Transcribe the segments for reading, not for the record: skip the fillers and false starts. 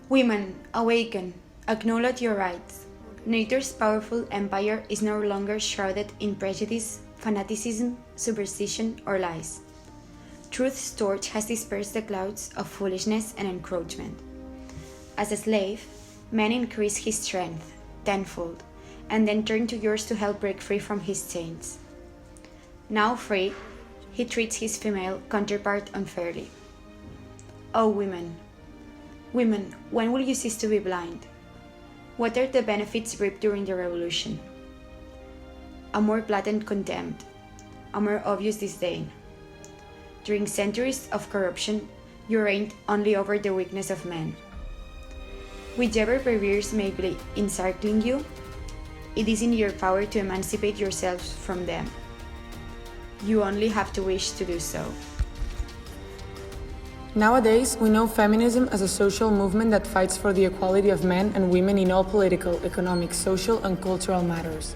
Women, awaken, acknowledge your rights. Nature's powerful empire is no longer shrouded in prejudice, fanaticism, superstition, or lies. Truth's torch has dispersed the clouds of foolishness and encroachment. As a slave, man increased his strength tenfold, and then turned to yours to help break free from his chains. Now free, he treats his female counterpart unfairly. O women, women, when will you cease to be blind? What are the benefits reaped during the revolution? A more blatant contempt, a more obvious disdain. During centuries of corruption, you reigned only over the weakness of men. Whichever barriers may be encircling you, it is in your power to emancipate yourselves from them. You only have to wish to do so. Nowadays, we know feminism as a social movement that fights for the equality of men and women in all political, economic, social, and cultural matters.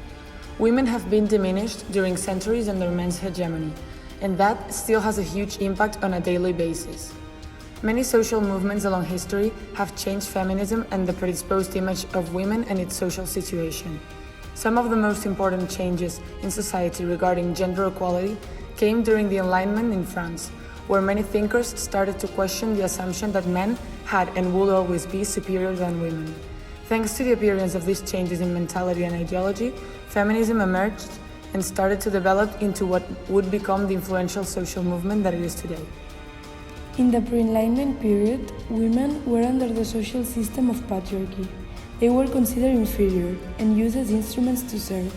Women have been diminished during centuries under men's hegemony, and that still has a huge impact on a daily basis. Many social movements along history have changed feminism and the predisposed image of women and its social situation. Some of the most important changes in society regarding gender equality came during the Enlightenment in France, where many thinkers started to question the assumption that men had and would always be superior than women. Thanks to the appearance of these changes in mentality and ideology, feminism emerged and started to develop into what would become the influential social movement that it is today. In the pre-Enlightenment period, women were under the social system of patriarchy. They were considered inferior and used as instruments to serve.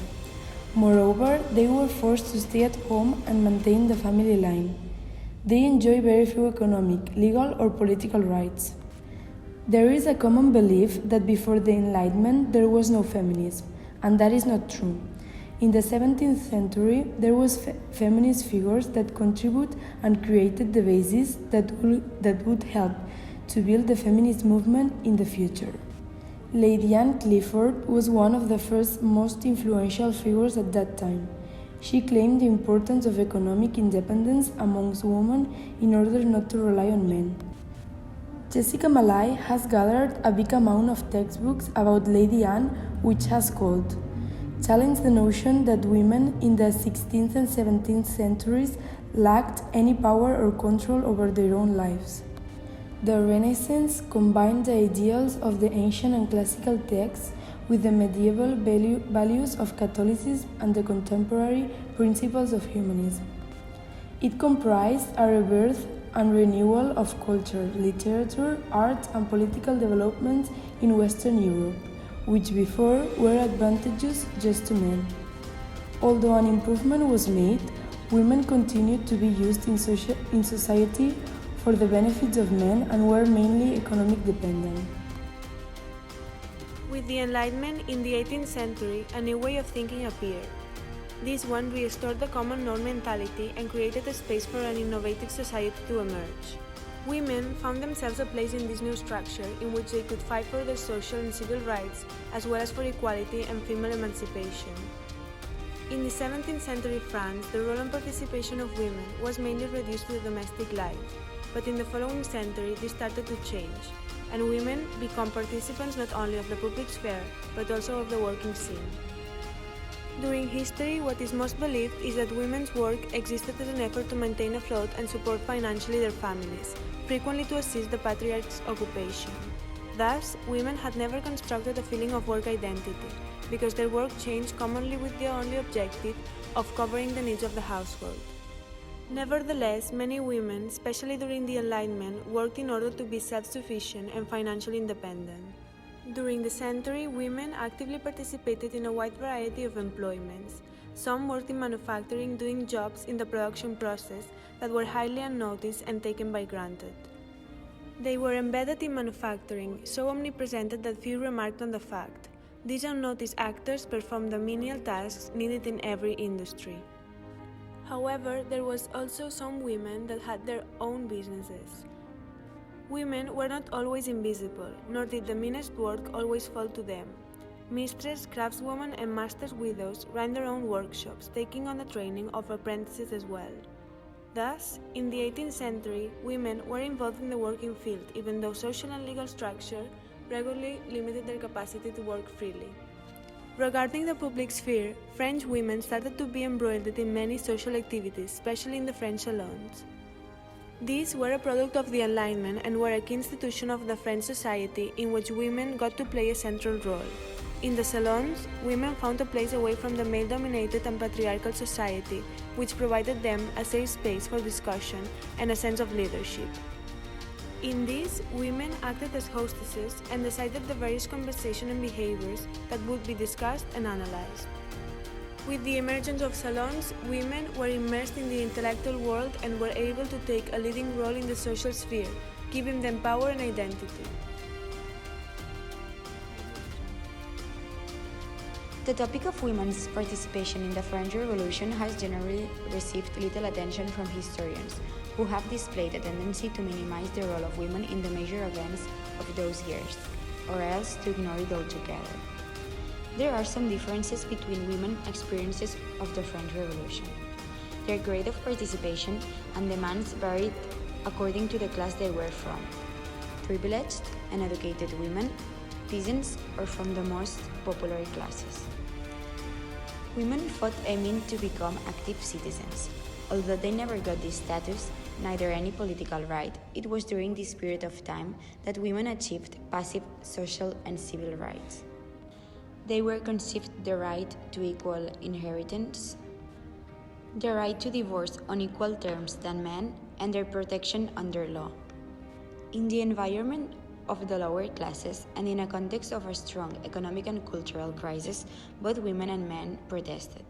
Moreover, they were forced to stay at home and maintain the family line. They enjoy very few economic, legal, or political rights. There is a common belief that before the Enlightenment there was no feminism, and that is not true. In the 17th century, there was feminist figures that contribute and created the basis that would help to build the feminist movement in the future. Lady Anne Clifford was one of the first most influential figures at that time. She claimed the importance of economic independence amongst women in order not to rely on men. Jessica Malay has gathered a big amount of textbooks about Lady Anne, which has called challenge the notion that women in the 16th and 17th centuries lacked any power or control over their own lives. The Renaissance combined the ideals of the ancient and classical texts with the medieval values of Catholicism and the contemporary principles of humanism. It comprised a rebirth and renewal of culture, literature, art, and political developments in Western Europe, which before were advantageous just to men. Although an improvement was made, women continued to be used in society for the benefits of men and were mainly economic dependent. With the Enlightenment in the 18th century, a new way of thinking appeared. This one restored the common norm mentality and created a space for an innovative society to emerge. Women found themselves a place in this new structure in which they could fight for their social and civil rights, as well as for equality and female emancipation. In the 17th century France, the role and participation of women was mainly reduced to the domestic life, but in the following century this started to change, and women become participants not only of the public sphere, but also of the working scene. During history, what is most believed is that women's work existed as an effort to maintain afloat and support financially their families, frequently to assist the patriarch's occupation. Thus, women had never constructed a feeling of work identity, because their work changed commonly with the only objective of covering the needs of the household. Nevertheless, many women, especially during the Enlightenment, worked in order to be self-sufficient and financially independent. During the century, women actively participated in a wide variety of employments. Some worked in manufacturing, doing jobs in the production process that were highly unnoticed and taken by granted. They were embedded in manufacturing, so omnipresent that few remarked on the fact. These unnoticed actors performed the menial tasks needed in every industry. However, there was also some women that had their own businesses. Women were not always invisible, nor did the meanest work always fall to them. Mistress, craftswomen, and masters' widows ran their own workshops, taking on the training of apprentices as well. Thus, in the 18th century, women were involved in the working field, even though social and legal structure regularly limited their capacity to work freely. Regarding the public sphere, French women started to be embroiled in many social activities, especially in the French salons. These were a product of the Enlightenment and were a key institution of the French society in which women got to play a central role. In the salons, women found a place away from the male-dominated and patriarchal society, which provided them a safe space for discussion and a sense of leadership. In this, women acted as hostesses and decided the various conversations and behaviors that would be discussed and analyzed. With the emergence of salons, women were immersed in the intellectual world and were able to take a leading role in the social sphere, giving them power and identity. The topic of women's participation in the French Revolution has generally received little attention from historians, who have displayed a tendency to minimize the role of women in the major events of those years, or else to ignore it altogether. There are some differences between women's experiences of the French Revolution. Their grade of participation and demands varied according to the class they were from: privileged and educated women, peasants, or from the most popular classes. Women fought aiming to become active citizens. Although they never got this status, neither any political right, it was during this period of time that women achieved passive social and civil rights. They were conceived the right to equal inheritance, the right to divorce on equal terms than men, and their protection under law. In the environment of the lower classes and in a context of a strong economic and cultural crisis, both women and men protested.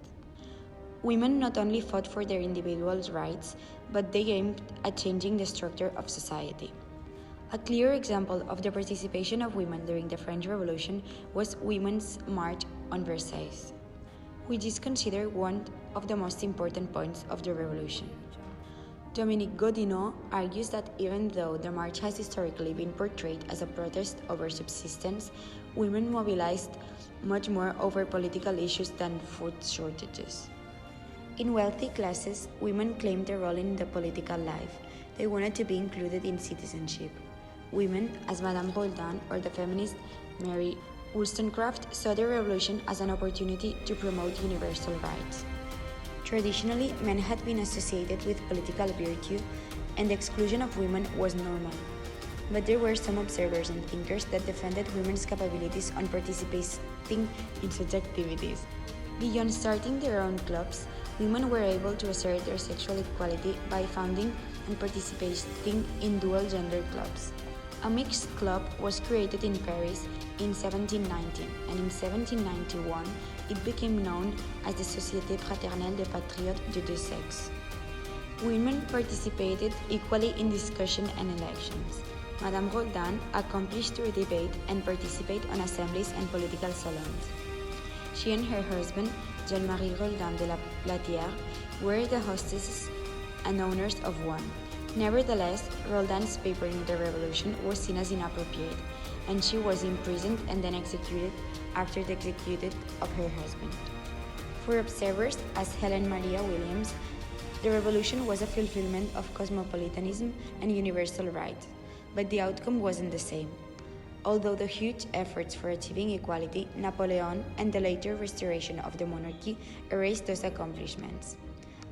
Women not only fought for their individual rights, but they aimed at changing the structure of society. A clear example of the participation of women during the French Revolution was Women's March on Versailles, which is considered one of the most important points of the revolution. Dominique Godinot argues that even though the march has historically been portrayed as a protest over subsistence, women mobilized much more over political issues than food shortages. In wealthy classes, women claimed a role in the political life. They wanted to be included in citizenship. Women, as Madame Roldan or the feminist Mary Wollstonecraft, saw the revolution as an opportunity to promote universal rights. Traditionally, men had been associated with political virtue, and the exclusion of women was normal. But there were some observers and thinkers that defended women's capabilities on participating in such activities. Beyond starting their own clubs, women were able to assert their sexual equality by founding and participating in dual-gender clubs. A mixed club was created in Paris in 1719, and in 1791 it became known as the Société Fraternelle des Patriotes de deux sexes. Women participated equally in discussion and elections. Madame Roldan accomplished to debate and participate on assemblies and political salons. She and her husband, Jean-Marie Roldan de la Platière, were the hostesses and owners of one. Nevertheless, Roldan's paper in the revolution was seen as inappropriate, and she was imprisoned and then executed after the execution of her husband. For observers, as Helen Maria Williams, the revolution was a fulfillment of cosmopolitanism and universal rights, but the outcome wasn't the same. Although the huge efforts for achieving equality, Napoleon and the later restoration of the monarchy erased those accomplishments.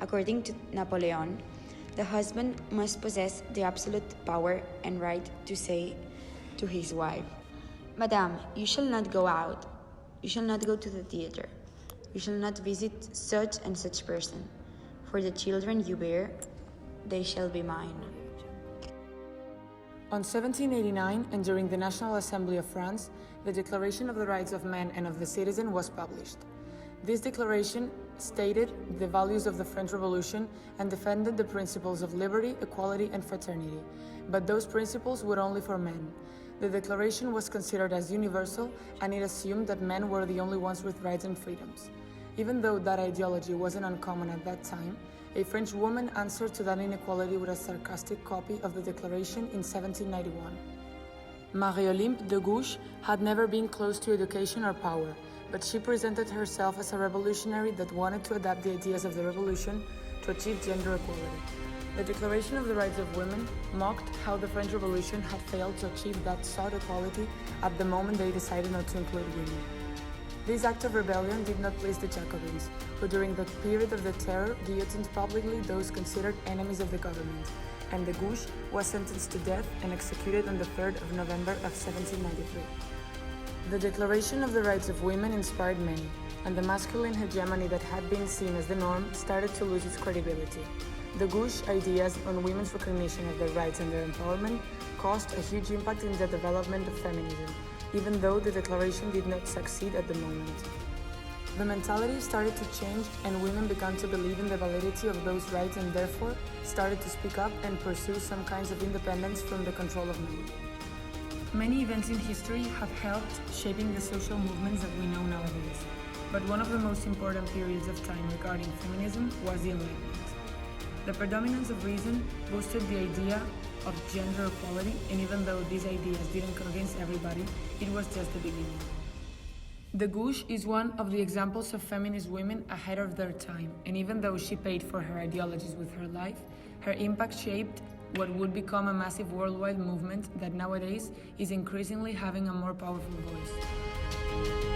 According to Napoleon, the husband must possess the absolute power and right to say to his wife, "Madame, you shall not go out. You shall not go to the theater. You shall not visit such and such person. For the children you bear, they shall be mine." On 1789, and during the National Assembly of France, the Declaration of the Rights of Man and of the Citizen was published. This declaration stated the values of the French Revolution and defended the principles of liberty, equality, and fraternity, but those principles were only for men. The declaration was considered as universal, and it assumed that men were the only ones with rights and freedoms. Even though that ideology wasn't uncommon at that time, a French woman answered to that inequality with a sarcastic copy of the declaration in 1791. Marie-Olympe de Gouges had never been close to education or power, but she presented herself as a revolutionary that wanted to adapt the ideas of the revolution to achieve gender equality. The Declaration of the Rights of Women mocked how the French Revolution had failed to achieve that sought equality at the moment they decided not to include women. This act of rebellion did not please the Jacobins, who during the period of the Terror guillotined publicly those considered enemies of the government, and the Gouche was sentenced to death and executed on the 3rd of November of 1793. The Declaration of the Rights of Women inspired many, and the masculine hegemony that had been seen as the norm started to lose its credibility. The Gouche ideas on women's recognition of their rights and their empowerment caused a huge impact in the development of feminism, even though the declaration did not succeed at the moment. The mentality started to change and women began to believe in the validity of those rights and therefore started to speak up and pursue some kinds of independence from the control of men. Many events in history have helped shaping the social movements that we know nowadays, but one of the most important periods of time regarding feminism was the Enlightenment. The predominance of reason boosted the idea of gender equality, and even though these ideas didn't convince everybody, it was just the beginning. The Gouche is one of the examples of feminist women ahead of their time, and even though she paid for her ideologies with her life, her impact shaped what would become a massive worldwide movement that nowadays is increasingly having a more powerful voice.